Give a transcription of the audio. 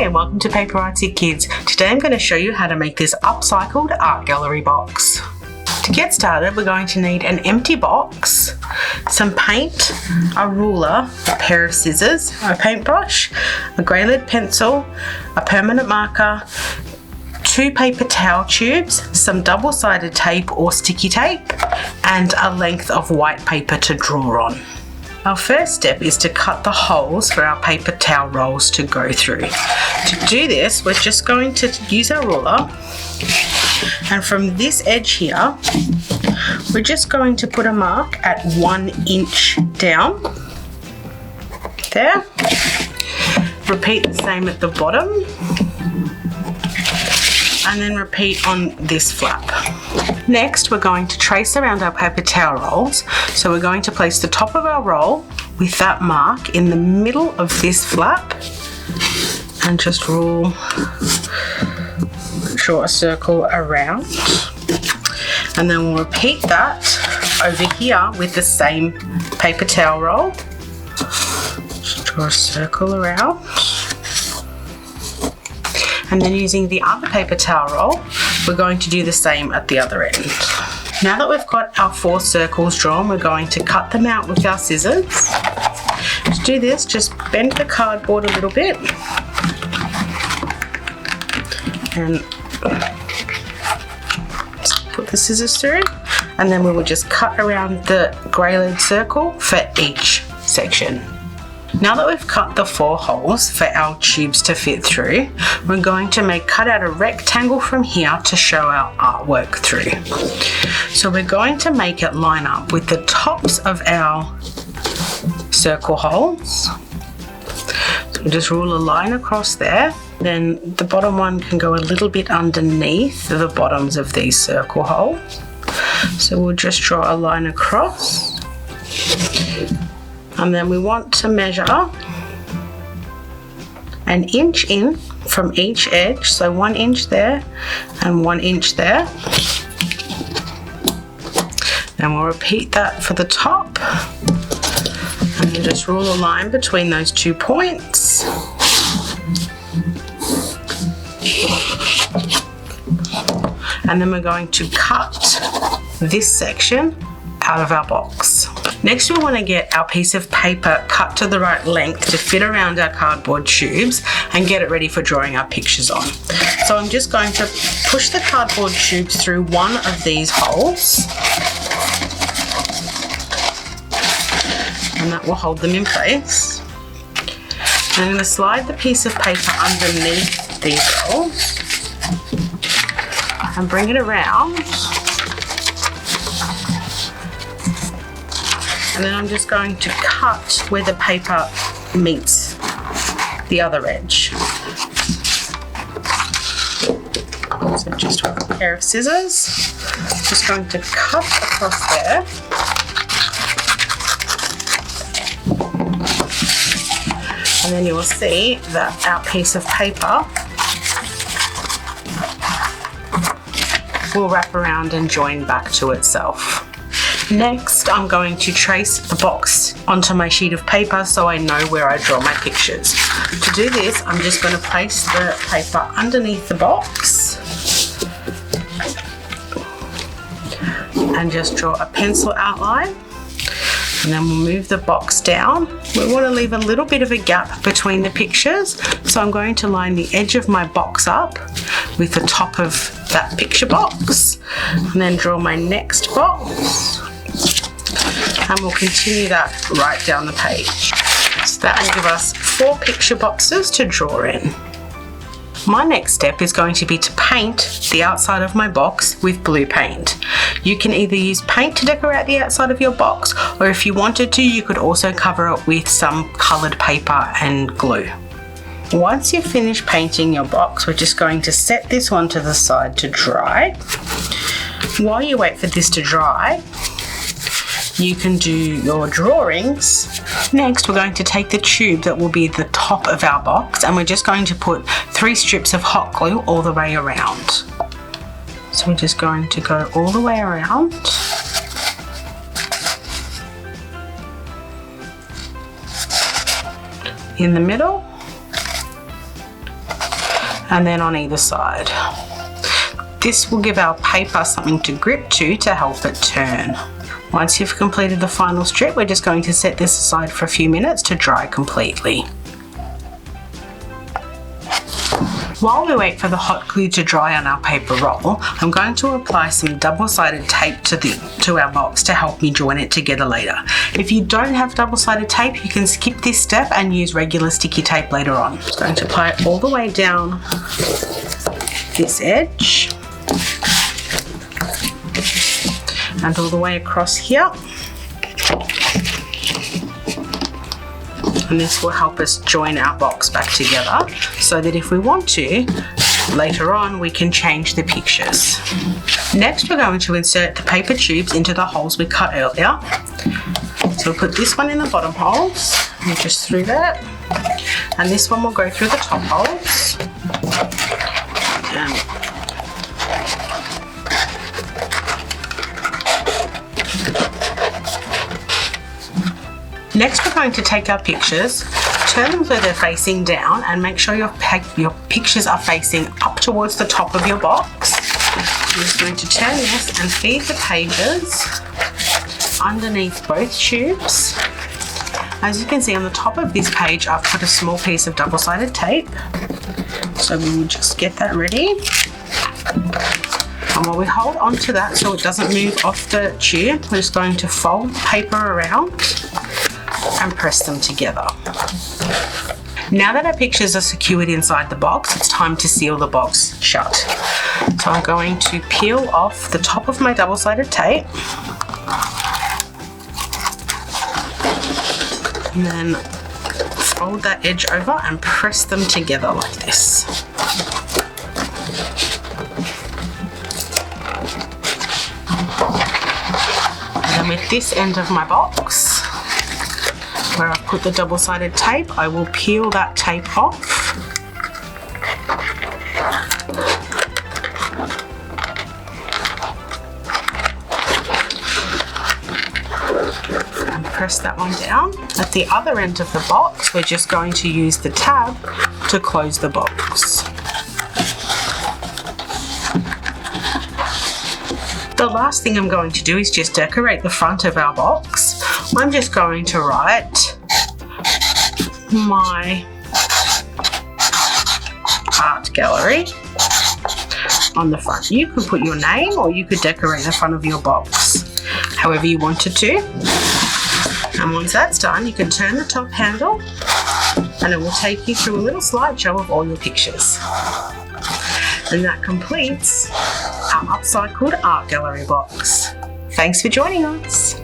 Hi and welcome to Paper Artsy Kids. Today I'm going to show you how to make this upcycled art gallery box. To get started, we're going to need an empty box, some paint, a ruler, a pair of scissors, a paintbrush, a grey lead pencil, a permanent marker, 2 paper towel tubes, some double-sided tape or sticky tape, and a length of white paper to draw on. Our first step is to cut the holes for our paper towel rolls to go through. To do this, we're just going to use our ruler, and from this edge here, we're just going to put a mark at 1 inch down. There. Repeat the same at the bottom, and then repeat on this flap. Next, we're going to trace around our paper towel rolls. So we're going to place the top of our roll with that mark in the middle of this flap and just draw a circle around. And then we'll repeat that over here with the same paper towel roll. Just draw a circle around. And then using the other paper towel roll, we're going to do the same at the other end. Now that we've got our 4 circles drawn, we're going to cut them out with our scissors. To do this, just bend the cardboard a little bit and put the scissors through, and then we will just cut around the grey lead circle for each section. Now that we've cut the 4 holes for our tubes to fit through, we're going to cut out a rectangle from here to show our artwork through. So we're going to make it line up with the tops of our circle holes. So we'll just rule a line across there. Then the bottom one can go a little bit underneath the bottoms of these circle holes. So we'll just draw a line across. And then we want to measure 1 inch in from each edge, so 1 inch there and 1 inch there. And we'll repeat that for the top, and then just rule a line between those 2 points. And then we're going to cut this section out of our box. Next, we want to get our piece of paper cut to the right length to fit around our cardboard tubes and get it ready for drawing our pictures on. So I'm just going to push the cardboard tubes through one of these holes, and that will hold them in place. And I'm going to slide the piece of paper underneath these holes and bring it around. And then I'm just going to cut where the paper meets the other edge. So just with a pair of scissors, just going to cut across there. And then you will see that our piece of paper will wrap around and join back to itself. Next, I'm going to trace the box onto my sheet of paper so I know where I draw my pictures. To do this, I'm just going to place the paper underneath the box and just draw a pencil outline. And then we'll move the box down. We want to leave a little bit of a gap between the pictures, so I'm going to line the edge of my box up with the top of that picture box, and then draw my next box. And we'll continue that right down the page. So that will give us 4 picture boxes to draw in. My next step is going to be to paint the outside of my box with blue paint. You can either use paint to decorate the outside of your box, or if you wanted to, you could also cover it with some coloured paper and glue. Once you've finished painting your box, we're just going to set this one to the side to dry. While you wait for this to dry, you can do your drawings. Next, we're going to take the tube that will be the top of our box, and we're just going to put 3 strips of hot glue all the way around. So we're just going to go all the way around. In the middle, and then on either side. This will give our paper something to grip to help it turn. Once you've completed the final strip, we're just going to set this aside for a few minutes to dry completely. While we wait for the hot glue to dry on our paper roll, I'm going to apply some double-sided tape to our box to help me join it together later. If you don't have double-sided tape, you can skip this step and use regular sticky tape later on. I'm just going to apply it all the way down this edge and all the way across here. And this will help us join our box back together so that if we want to, later on we can change the pictures. Next we're going to insert the paper tubes into the holes we cut earlier. So we'll put this one in the bottom holes, and just through that, and this one will go through the top holes. Next we're going to take our pictures, turn them so they're facing down, and make sure your pictures are facing up towards the top of your box. I'm just going to turn this and feed the pages underneath both tubes. As you can see on the top of this page, I've put a small piece of double-sided tape. So we will just get that ready. And while we hold on to that so it doesn't move off the tube, we're just going to fold the paper around and press them together. Now that our pictures are secured inside the box, it's time to seal the box shut. So I'm going to peel off the top of my double-sided tape and then fold that edge over and press them together like this. And then with this end of my box, where I've put the double-sided tape, I will peel that tape off and press that one down. At the other end of the box, we're just going to use the tab to close the box. The last thing I'm going to do is just decorate the front of our box. I'm just going to write my art gallery on the front. You could put your name or you could decorate the front of your box however you wanted to. And once that's done, you can turn the top handle and it will take you through a little slideshow of all your pictures. And that completes our upcycled art gallery box. Thanks for joining us.